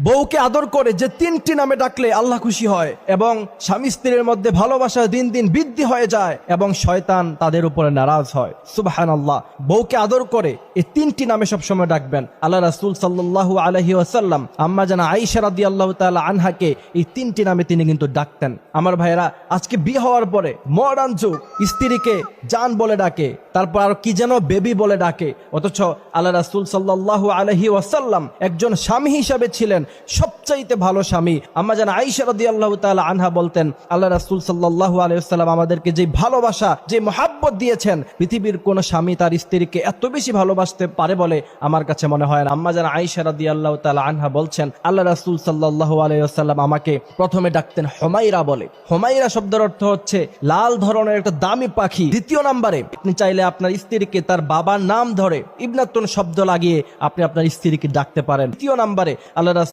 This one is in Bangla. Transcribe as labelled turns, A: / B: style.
A: বউকে আদর করে যে তিনটি নামে ডাকলে আল্লাহ খুশি হয় এবং স্বামী স্ত্রীর মধ্যে ভালোবাসা দিন দিন বৃদ্ধি হয়ে যায় এবং শয়তান তাদের উপরে নারাজ হয়। সুবহানাল্লাহ। বউকে আদর করে এই তিনটি নামে সবসময় ডাকবেন। আল্লাহ রাসূল সাল্লাল্লাহু আলাইহি ওয়াসাল্লাম আম্মা জানা আয়েশা রাদিয়াল্লাহু তাআলা আনহাকে এই তিনটি নামে তিনি কিন্তু ডাকতেন। আমার ভাইরা, আজকে বিয়ে হওয়ার পরে মডার্ন যুগ, স্ত্রীকে জান বলে ডাকে, তারপর আর কি যেন বেবি বলে ডাকে, অথচ আল্লাহ রাসূল সাল্লাল্লাহু আলাইহি ওয়াসাল্লাম একজন স্বামী হিসাবে ছিলেন সবচাইতে ভালো স্বামী। আম্মা জান আয়েশা রাদিয়াল্লাহু তাআলা আনহা বলতেন, আল্লাহ রাসূল সাল্লাল্লাহু আলাইহি ওয়াসাল্লাম আমাদেরকে যে ভালোবাসা, যে মহব্বত দিয়েছেন, পৃথিবীর কোন স্বামী তার স্ত্রীকে এত বেশি ভালোবাসতে পারে বলে আমার কাছে মনে হয় না। আম্মা জান আয়েশা রাদিয়াল্লাহু তাআলা আনহা বলছেন, আল্লাহ রাসূল সাল্লাল্লাহু আলাইহি ওয়াসাল্লাম আমাকে প্রথমে ডাকতেন হুমাইরা বলে। হুমাইরা শব্দের অর্থ হচ্ছে লাল ধরনের একটা দামি পাখি। দ্বিতীয় নম্বরে আপনি চাইলে আপনার স্ত্রীকে তার বাবার নাম ধরে ইবনাতুন শব্দ লাগিয়ে আপনি আপনার স্ত্রীকে ডাকতে পারেন। তৃতীয় নম্বরে আল্লাহ